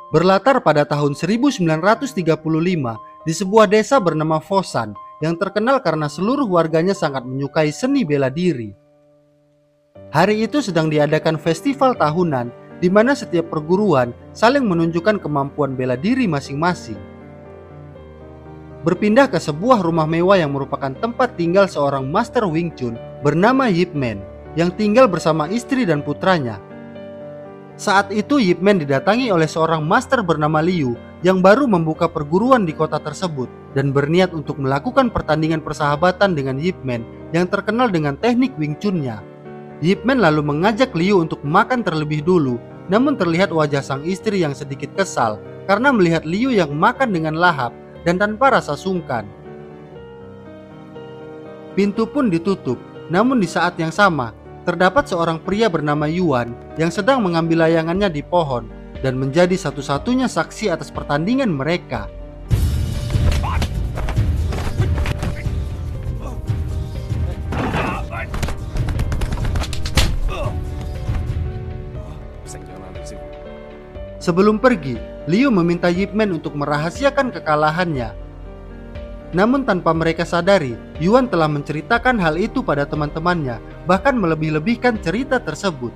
Berlatar pada tahun 1935 di sebuah desa bernama Fosan yang terkenal karena seluruh warganya sangat menyukai seni bela diri. Hari itu sedang diadakan festival tahunan di mana setiap perguruan saling menunjukkan kemampuan bela diri masing-masing. Berpindah ke sebuah rumah mewah yang merupakan tempat tinggal seorang Master Wing Chun bernama Yip Man yang tinggal bersama istri dan putranya. Saat itu Yip Man didatangi oleh seorang master bernama Liu yang baru membuka perguruan di kota tersebut dan berniat untuk melakukan pertandingan persahabatan dengan Yip Man yang terkenal dengan teknik Wing Chun-nya. Yip Man lalu mengajak Liu untuk makan terlebih dulu, namun terlihat wajah sang istri yang sedikit kesal karena melihat Liu yang makan dengan lahap dan tanpa rasa sungkan. Pintu pun ditutup, namun di saat yang sama terdapat seorang pria bernama Yuan yang sedang mengambil layangannya di pohon dan menjadi satu-satunya saksi atas pertandingan mereka. Sebelum pergi, Liu meminta Yip Man untuk merahasiakan kekalahannya. Namun tanpa mereka sadari, Yuan telah menceritakan hal itu pada teman-temannya, bahkan melebih-lebihkan cerita tersebut.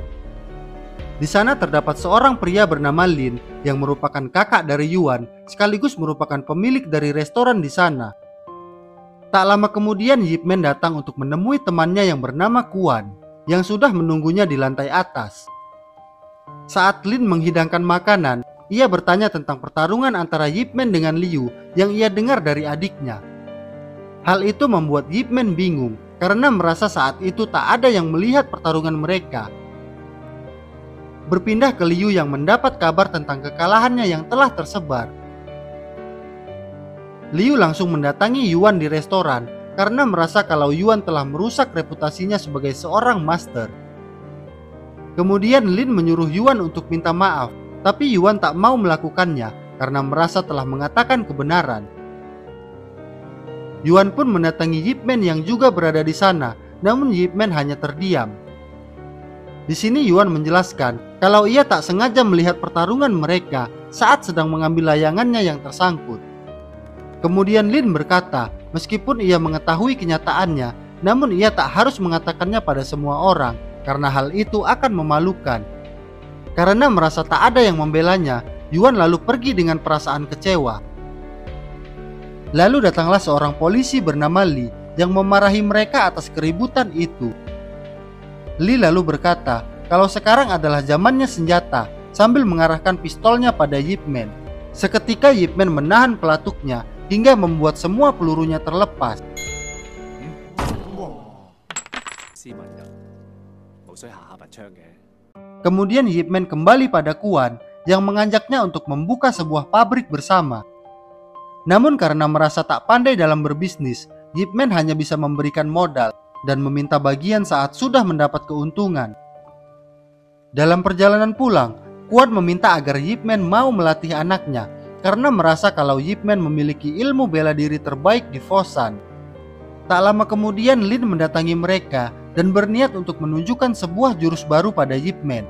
Di sana terdapat seorang pria bernama Lin yang merupakan kakak dari Yuan, sekaligus merupakan pemilik dari restoran di sana. Tak lama kemudian Yip Man datang untuk menemui temannya yang bernama Kuan, yang sudah menunggunya di lantai atas. Saat Lin menghidangkan makanan, ia bertanya tentang pertarungan antara Yip Man dengan Liu yang ia dengar dari adiknya. Hal itu membuat Yip Man bingung karena merasa saat itu tak ada yang melihat pertarungan mereka. Berpindah ke Liu yang mendapat kabar tentang kekalahannya yang telah tersebar. Liu langsung mendatangi Yuan di restoran karena merasa kalau Yuan telah merusak reputasinya sebagai seorang master. Kemudian Lin menyuruh Yuan untuk minta maaf, tapi Yuan tak mau melakukannya karena merasa telah mengatakan kebenaran. Yuan pun mendatangi Yip Man yang juga berada di sana, namun Yip Man hanya terdiam. Di sini Yuan menjelaskan kalau ia tak sengaja melihat pertarungan mereka saat sedang mengambil layangannya yang tersangkut. Kemudian Lin berkata, meskipun ia mengetahui kenyataannya, namun ia tak harus mengatakannya pada semua orang karena hal itu akan memalukan. Karena merasa tak ada yang membelanya, Yuan lalu pergi dengan perasaan kecewa. Lalu datanglah seorang polisi bernama Li yang memarahi mereka atas keributan itu. Li lalu berkata kalau sekarang adalah zamannya senjata sambil mengarahkan pistolnya pada Yip Man. Seketika Yip Man menahan pelatuknya hingga membuat semua pelurunya terlepas. Kemudian Yip Man kembali pada Kuan yang mengajaknya untuk membuka sebuah pabrik bersama. Namun karena merasa tak pandai dalam berbisnis, Yip Man hanya bisa memberikan modal dan meminta bagian saat sudah mendapat keuntungan. Dalam perjalanan pulang, Kuan meminta agar Yip Man mau melatih anaknya karena merasa kalau Yip Man memiliki ilmu bela diri terbaik di Fosan. Tak lama kemudian Lin mendatangi mereka dan berniat untuk menunjukkan sebuah jurus baru pada Yip Man.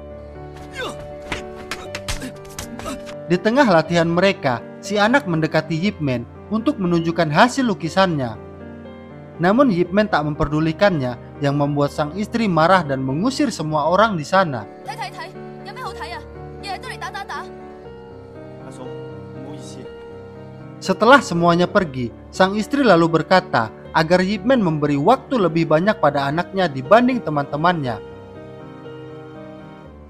Di tengah latihan mereka, si anak mendekati Yip Man untuk menunjukkan hasil lukisannya. Namun Yip Man tak memperdulikannya yang membuat sang istri marah dan mengusir semua orang di sana. Setelah semuanya pergi, sang istri lalu berkata agar Yip Man memberi waktu lebih banyak pada anaknya dibanding teman-temannya.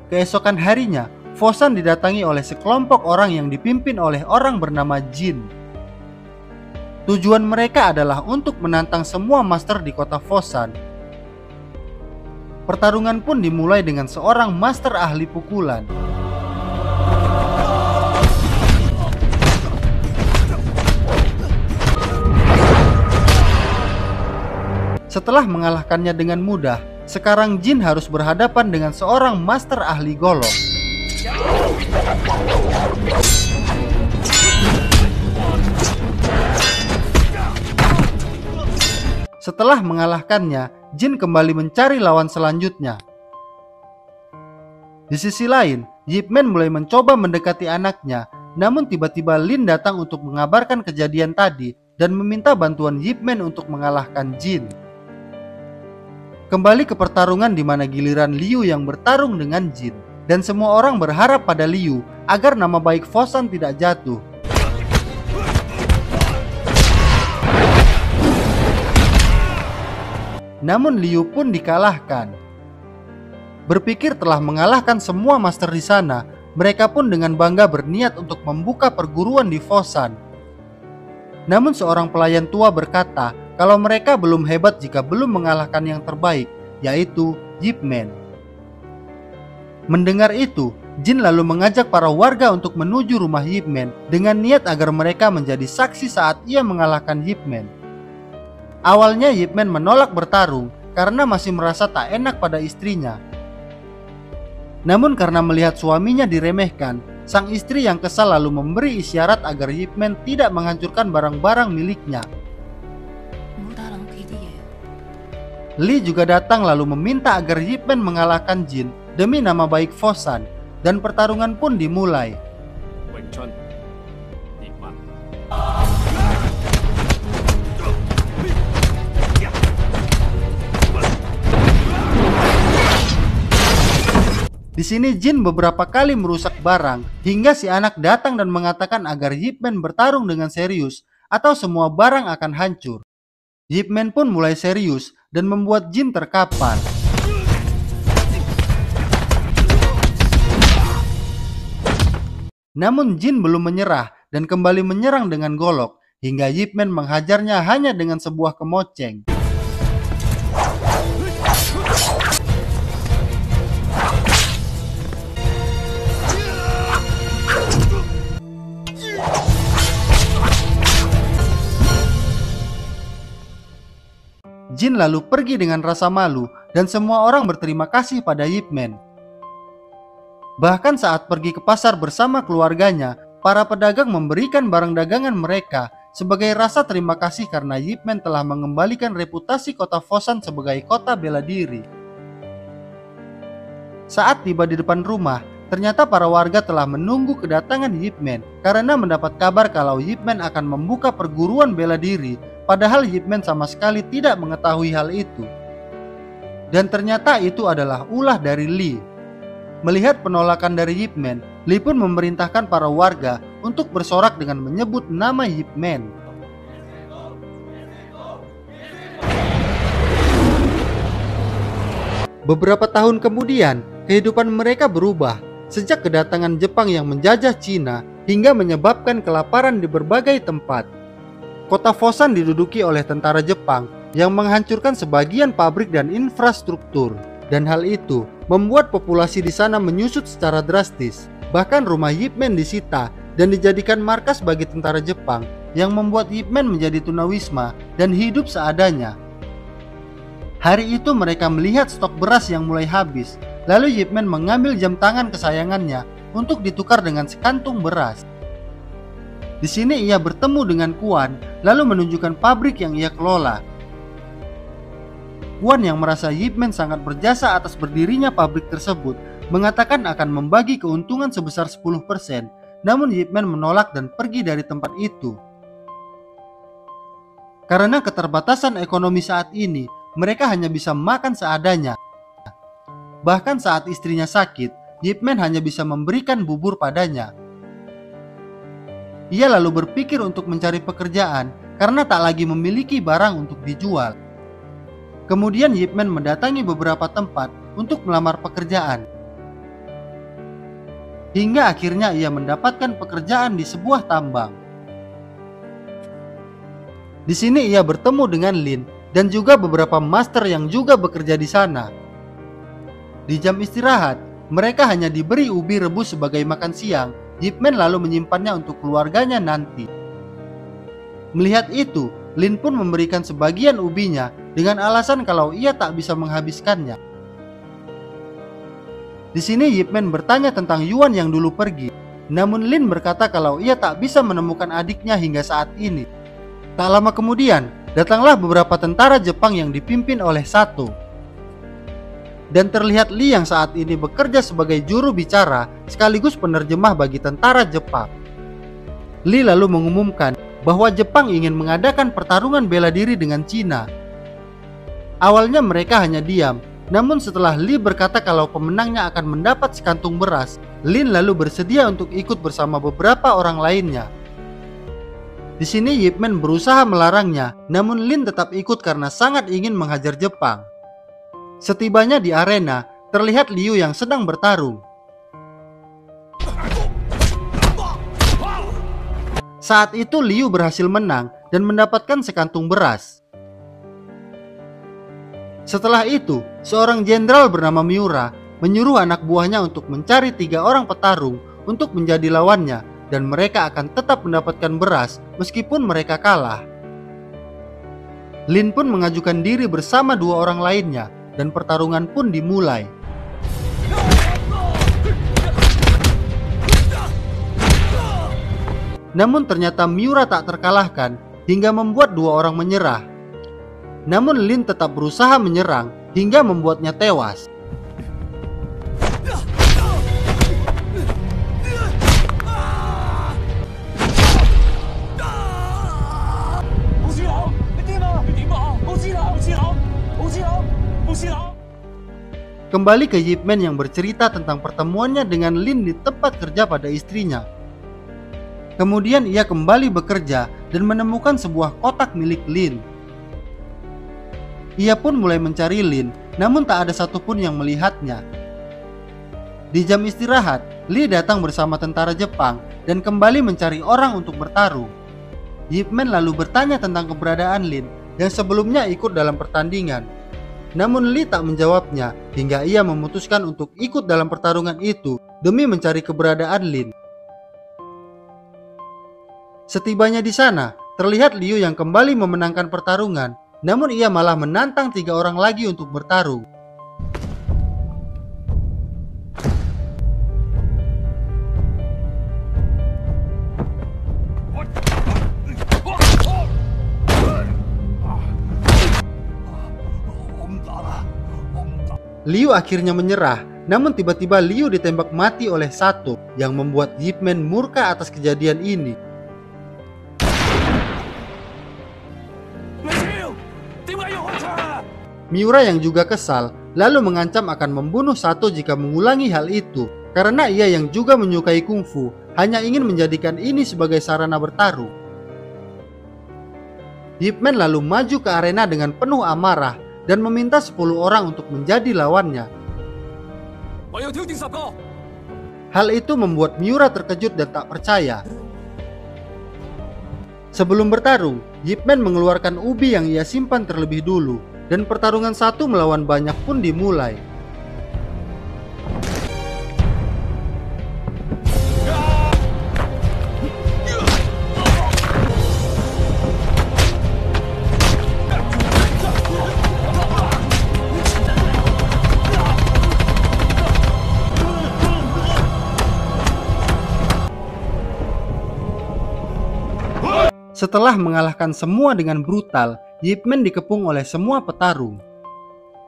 Keesokan harinya, Fosan didatangi oleh sekelompok orang yang dipimpin oleh orang bernama Jin. Tujuan mereka adalah untuk menantang semua master di kota Fosan. Pertarungan pun dimulai dengan seorang master ahli pukulan. Setelah mengalahkannya dengan mudah, sekarang Jin harus berhadapan dengan seorang master ahli golok. Setelah mengalahkannya, Jin kembali mencari lawan selanjutnya. Di sisi lain, Yip Man mulai mencoba mendekati anaknya, Namun tiba-tiba Lin datang untuk mengabarkan kejadian tadi dan meminta bantuan Yip Man untuk mengalahkan Jin. Kembali ke pertarungan di mana giliran Liu yang bertarung dengan Jin, dan semua orang berharap pada Liu agar nama baik Fosan tidak jatuh. Namun Liu pun dikalahkan. Berpikir telah mengalahkan semua master di sana, mereka pun dengan bangga berniat untuk membuka perguruan di Fosan. Namun seorang pelayan tua berkata kalau mereka belum hebat jika belum mengalahkan yang terbaik, yaitu Yip Man. Mendengar itu, Jin lalu mengajak para warga untuk menuju rumah Yip Man dengan niat agar mereka menjadi saksi saat ia mengalahkan Yip Man. Awalnya Yip Man menolak bertarung karena masih merasa tak enak pada istrinya. Namun karena melihat suaminya diremehkan, sang istri yang kesal lalu memberi isyarat agar Yip Man tidak menghancurkan barang-barang miliknya. Li juga datang lalu meminta agar Yip Man mengalahkan Jin demi nama baik Fosan, dan pertarungan pun dimulai. Di sini Jin beberapa kali merusak barang hingga si anak datang dan mengatakan agar Yip Man bertarung dengan serius atau semua barang akan hancur. Yip Man pun mulai serius dan membuat Jin terkapar. Namun Jin belum menyerah dan kembali menyerang dengan golok hingga Yip Man menghajarnya hanya dengan sebuah kemoceng. Jin lalu pergi dengan rasa malu dan semua orang berterima kasih pada Yip Man. Bahkan saat pergi ke pasar bersama keluarganya, para pedagang memberikan barang dagangan mereka sebagai rasa terima kasih karena Yip Man telah mengembalikan reputasi kota Fosan sebagai kota bela diri. Saat tiba di depan rumah, ternyata para warga telah menunggu kedatangan Yip Man karena mendapat kabar kalau Yip Man akan membuka perguruan bela diri. Padahal Yip Man sama sekali tidak mengetahui hal itu. Dan ternyata itu adalah ulah dari Li. Melihat penolakan dari Yip Man, Li pun memerintahkan para warga untuk bersorak dengan menyebut nama Yip Man. Beberapa tahun kemudian, kehidupan mereka berubah sejak kedatangan Jepang yang menjajah Cina hingga menyebabkan kelaparan di berbagai tempat. Kota Fosan diduduki oleh tentara Jepang yang menghancurkan sebagian pabrik dan infrastruktur, dan hal itu membuat populasi di sana menyusut secara drastis. Bahkan rumah Yip Man disita dan dijadikan markas bagi tentara Jepang yang membuat Yip Man menjadi tunawisma dan hidup seadanya. Hari itu mereka melihat stok beras yang mulai habis, lalu Yip Man mengambil jam tangan kesayangannya untuk ditukar dengan sekantung beras. Di sini ia bertemu dengan Kuan, lalu menunjukkan pabrik yang ia kelola. Kuan yang merasa Yip Man sangat berjasa atas berdirinya pabrik tersebut, mengatakan akan membagi keuntungan sebesar 10%, namun Yip Man menolak dan pergi dari tempat itu. Karena keterbatasan ekonomi saat ini, mereka hanya bisa makan seadanya. Bahkan saat istrinya sakit, Yip Man hanya bisa memberikan bubur padanya. Ia lalu berpikir untuk mencari pekerjaan karena tak lagi memiliki barang untuk dijual. Kemudian Yip Man mendatangi beberapa tempat untuk melamar pekerjaan. Hingga akhirnya ia mendapatkan pekerjaan di sebuah tambang. Di sini ia bertemu dengan Lin dan juga beberapa master yang juga bekerja di sana. Di jam istirahat, mereka hanya diberi ubi rebus sebagai makan siang. Yip Man lalu menyimpannya untuk keluarganya nanti. Melihat itu, Lin pun memberikan sebagian ubinya dengan alasan kalau ia tak bisa menghabiskannya. Di sini Yip Man bertanya tentang Yuan yang dulu pergi, namun Lin berkata kalau ia tak bisa menemukan adiknya hingga saat ini. Tak lama kemudian, datanglah beberapa tentara Jepang yang dipimpin oleh Sato. Dan terlihat Li yang saat ini bekerja sebagai juru bicara sekaligus penerjemah bagi tentara Jepang. Li lalu mengumumkan bahwa Jepang ingin mengadakan pertarungan bela diri dengan Cina. Awalnya mereka hanya diam, namun setelah Li berkata kalau pemenangnya akan mendapat sekantung beras, Lin lalu bersedia untuk ikut bersama beberapa orang lainnya. Di sini Yip Man berusaha melarangnya, namun Lin tetap ikut karena sangat ingin menghajar Jepang. Setibanya di arena, terlihat Liu yang sedang bertarung. Saat itu Liu berhasil menang dan mendapatkan sekantung beras. Setelah itu, seorang jenderal bernama Miura menyuruh anak buahnya untuk mencari 3 orang petarung untuk menjadi lawannya, dan mereka akan tetap mendapatkan beras meskipun mereka kalah. Lin pun mengajukan diri bersama 2 orang lainnya, dan pertarungan pun dimulai. Namun ternyata Miura tak terkalahkan hingga membuat 2 orang menyerah. Namun Lin tetap berusaha menyerang hingga membuatnya tewas. Kembali ke Yip Man yang bercerita tentang pertemuannya dengan Lin di tempat kerja pada istrinya. Kemudian ia kembali bekerja dan menemukan sebuah kotak milik Lin. Ia pun mulai mencari Lin, namun tak ada satupun yang melihatnya. Di jam istirahat, Li datang bersama tentara Jepang dan kembali mencari orang untuk bertarung. Yip Man lalu bertanya tentang keberadaan Lin yang sebelumnya ikut dalam pertandingan. Namun Li tak menjawabnya hingga ia memutuskan untuk ikut dalam pertarungan itu demi mencari keberadaan Lin. Setibanya di sana, terlihat Liu yang kembali memenangkan pertarungan, namun ia malah menantang 3 orang lagi untuk bertarung. Liu akhirnya menyerah, namun tiba-tiba Liu ditembak mati oleh Sato yang membuat Yip Man murka atas kejadian ini. Miura yang juga kesal lalu mengancam akan membunuh Sato jika mengulangi hal itu, karena ia yang juga menyukai kungfu hanya ingin menjadikan ini sebagai sarana bertarung. Yip Man lalu maju ke arena dengan penuh amarah dan meminta 10 orang untuk menjadi lawannya. Hal itu membuat Miura terkejut dan tak percaya. Sebelum bertarung, Yip Man mengeluarkan ubi yang ia simpan terlebih dulu, dan pertarungan 1 melawan banyak pun dimulai. Setelah mengalahkan semua dengan brutal, Yip Man dikepung oleh semua petarung.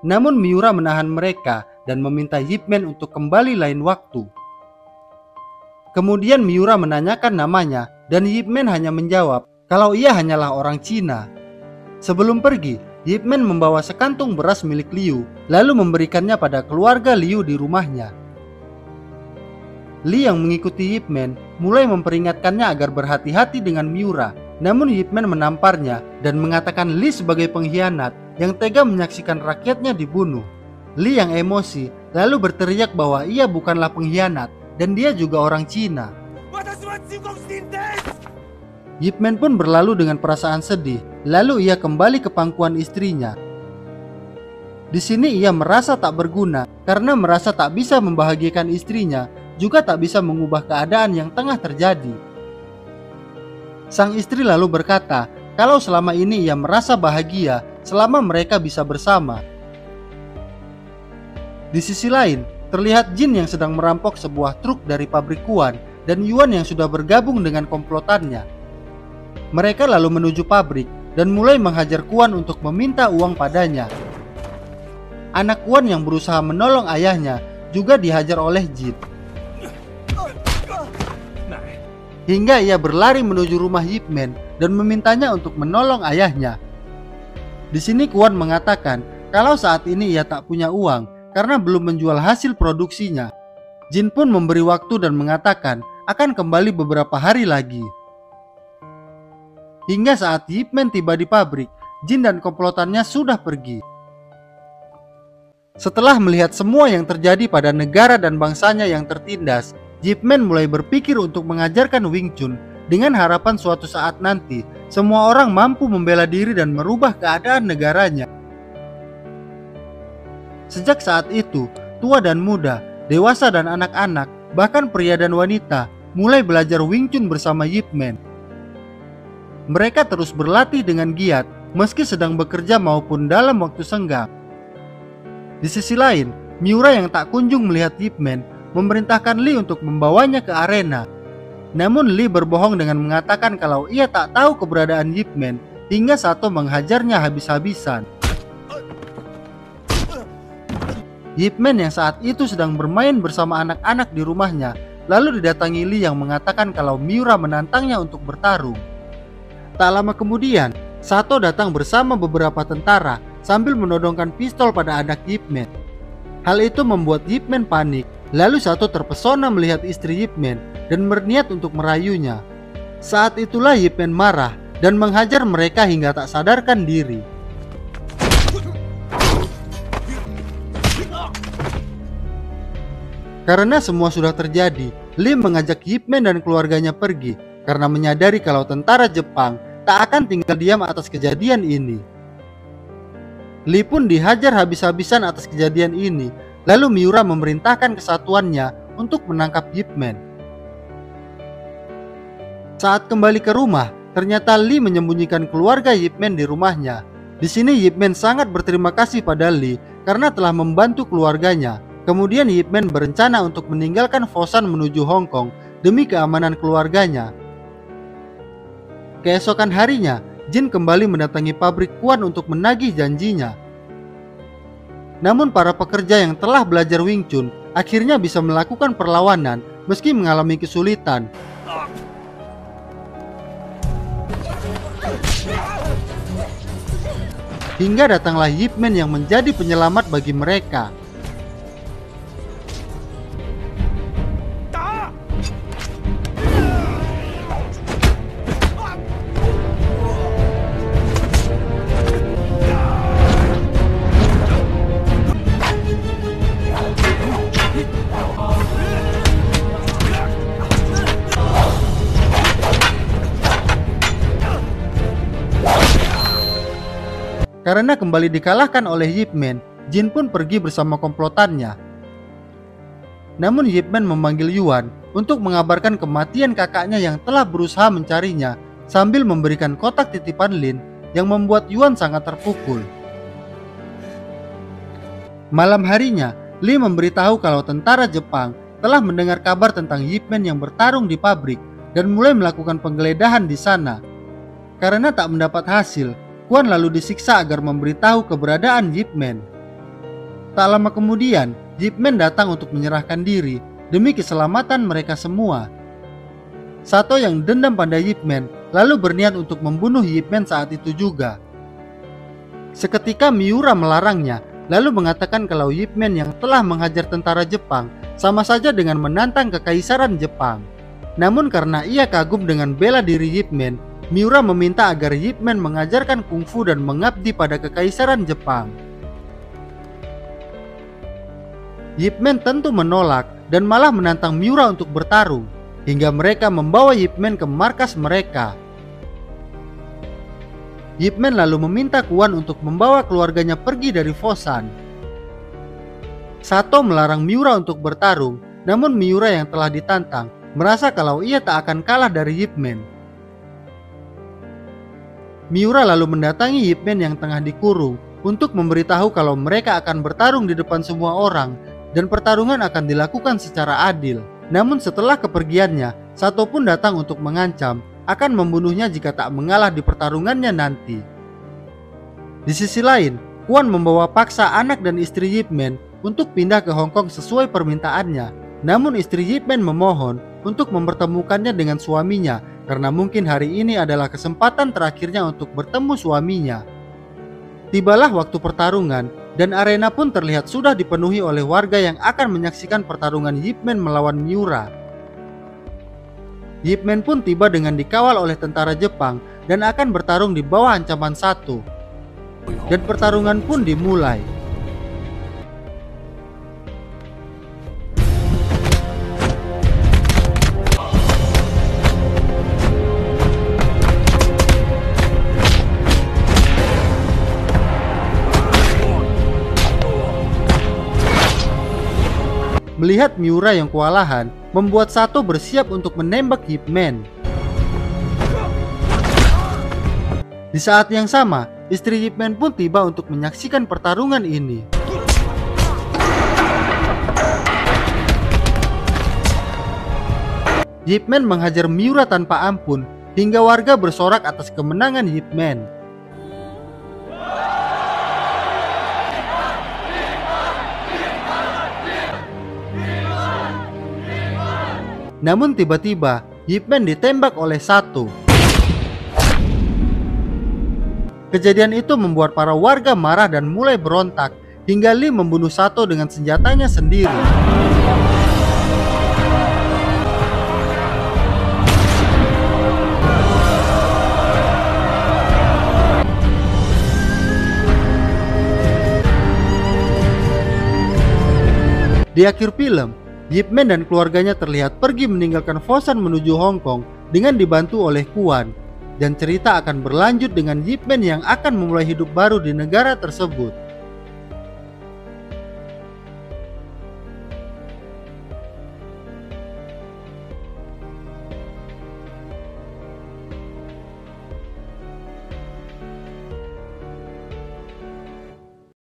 Namun Miura menahan mereka dan meminta Yip Man untuk kembali lain waktu. Kemudian Miura menanyakan namanya dan Yip Man hanya menjawab kalau ia hanyalah orang Cina. Sebelum pergi, Yip Man membawa sekantung beras milik Liu lalu memberikannya pada keluarga Liu di rumahnya. Li yang mengikuti Yip Man mulai memperingatkannya agar berhati-hati dengan Miura. Namun Yip Man menamparnya dan mengatakan Li sebagai pengkhianat yang tega menyaksikan rakyatnya dibunuh. Li yang emosi lalu berteriak bahwa ia bukanlah pengkhianat dan dia juga orang Cina. Yip Man pun berlalu dengan perasaan sedih, lalu ia kembali ke pangkuan istrinya. Di sini ia merasa tak berguna karena merasa tak bisa membahagiakan istrinya, juga tak bisa mengubah keadaan yang tengah terjadi. Sang istri lalu berkata kalau selama ini ia merasa bahagia selama mereka bisa bersama. Di sisi lain, terlihat Jin yang sedang merampok sebuah truk dari pabrik Kuan dan Yuan yang sudah bergabung dengan komplotannya. Mereka lalu menuju pabrik dan mulai menghajar Kuan untuk meminta uang padanya. Anak Kuan yang berusaha menolong ayahnya juga dihajar oleh Jin. hingga ia berlari menuju rumah Yip Man dan memintanya untuk menolong ayahnya. Di sini Kwon mengatakan kalau saat ini ia tak punya uang karena belum menjual hasil produksinya. Jin pun memberi waktu dan mengatakan akan kembali beberapa hari lagi. Hingga saat Yip Man tiba di pabrik, Jin dan komplotannya sudah pergi. Setelah melihat semua yang terjadi pada negara dan bangsanya yang tertindas, Yip Man mulai berpikir untuk mengajarkan Wing Chun dengan harapan suatu saat nanti semua orang mampu membela diri dan merubah keadaan negaranya. Sejak saat itu, tua dan muda, dewasa dan anak-anak, bahkan pria dan wanita mulai belajar Wing Chun bersama Yip Man. Mereka terus berlatih dengan giat meski sedang bekerja maupun dalam waktu senggang. Di sisi lain, Miura yang tak kunjung melihat Yip Man memerintahkan Lee untuk membawanya ke arena. Namun Lee berbohong dengan mengatakan kalau ia tak tahu keberadaan Yip Man hingga Sato menghajarnya habis-habisan. Yip Man yang saat itu sedang bermain bersama anak-anak di rumahnya lalu didatangi Lee yang mengatakan kalau Miura menantangnya untuk bertarung. Tak lama kemudian, Sato datang bersama beberapa tentara sambil menodongkan pistol pada anak Yip Man. Hal itu membuat Yip Man panik. Lalu Sato terpesona melihat istri Yip Man dan berniat untuk merayunya. Saat itulah Yip Man marah dan menghajar mereka hingga tak sadarkan diri. Karena semua sudah terjadi, Lee mengajak Yip Man dan keluarganya pergi karena menyadari kalau tentara Jepang tak akan tinggal diam atas kejadian ini. Lee pun dihajar habis-habisan atas kejadian ini. Lalu Miura memerintahkan kesatuannya untuk menangkap Yip Man. Saat kembali ke rumah, ternyata Lee menyembunyikan keluarga Yip Man di rumahnya. Di sini Yip Man sangat berterima kasih pada Lee karena telah membantu keluarganya. Kemudian Yip Man berencana untuk meninggalkan Fosan menuju Hong Kong demi keamanan keluarganya. Keesokan harinya, Jin kembali mendatangi pabrik Kwon untuk menagih janjinya. Namun para pekerja yang telah belajar Wing Chun akhirnya bisa melakukan perlawanan meski mengalami kesulitan. Hingga datanglah Yip Man yang menjadi penyelamat bagi mereka. Karena kembali dikalahkan oleh Yip Man, Jin pun pergi bersama komplotannya. Namun Yip Man memanggil Yuan untuk mengabarkan kematian kakaknya yang telah berusaha mencarinya sambil memberikan kotak titipan Lin yang membuat Yuan sangat terpukul. Malam harinya, Lee memberitahu kalau tentara Jepang telah mendengar kabar tentang Yip Man yang bertarung di pabrik dan mulai melakukan penggeledahan di sana. Karena tak mendapat hasil, Kwon lalu disiksa agar memberitahu keberadaan Yip Man. Tak lama kemudian, Yip Man datang untuk menyerahkan diri demi keselamatan mereka semua. Sato yang dendam pada Yip Man lalu berniat untuk membunuh Yip Man saat itu juga. Seketika Miura melarangnya, lalu mengatakan kalau Yip Man yang telah menghajar tentara Jepang sama saja dengan menantang kekaisaran Jepang. Namun karena ia kagum dengan bela diri Yip Man, Miura meminta agar Yip Man mengajarkan kungfu dan mengabdi pada kekaisaran Jepang. Yip Man tentu menolak dan malah menantang Miura untuk bertarung, hingga mereka membawa Yip Man ke markas mereka. Yip Man lalu meminta Kwon untuk membawa keluarganya pergi dari Fosan. Sato melarang Miura untuk bertarung, namun Miura yang telah ditantang merasa kalau ia tak akan kalah dari Yip Man. Miura lalu mendatangi Yip Man yang tengah dikurung untuk memberitahu kalau mereka akan bertarung di depan semua orang dan pertarungan akan dilakukan secara adil. Namun setelah kepergiannya, Sato pun datang untuk mengancam akan membunuhnya jika tak mengalah di pertarungannya nanti. Di sisi lain, Kwon membawa paksa anak dan istri Yip Man untuk pindah ke Hong Kong sesuai permintaannya. Namun istri Yip Man memohon untuk mempertemukannya dengan suaminya karena mungkin hari ini adalah kesempatan terakhirnya untuk bertemu suaminya. Tibalah waktu pertarungan dan arena pun terlihat sudah dipenuhi oleh warga yang akan menyaksikan pertarungan Yip Man melawan Miura. Yip Man pun tiba dengan dikawal oleh tentara Jepang dan akan bertarung di bawah ancaman 1. Dan pertarungan pun dimulai. Melihat Miura yang kewalahan, membuat Sato bersiap untuk menembak Yip Man. Di saat yang sama, istri Yip Man pun tiba untuk menyaksikan pertarungan ini. Yip Man menghajar Miura tanpa ampun, hingga warga bersorak atas kemenangan Yip Man. Namun tiba-tiba, Yip Man ditembak oleh Sato. Kejadian itu membuat para warga marah dan mulai berontak, hingga Lee membunuh Sato dengan senjatanya sendiri. Di akhir film, Yip Man dan keluarganya terlihat pergi meninggalkan Fosan menuju Hong Kong dengan dibantu oleh Kuan. Dan cerita akan berlanjut dengan Yip Man yang akan memulai hidup baru di negara tersebut.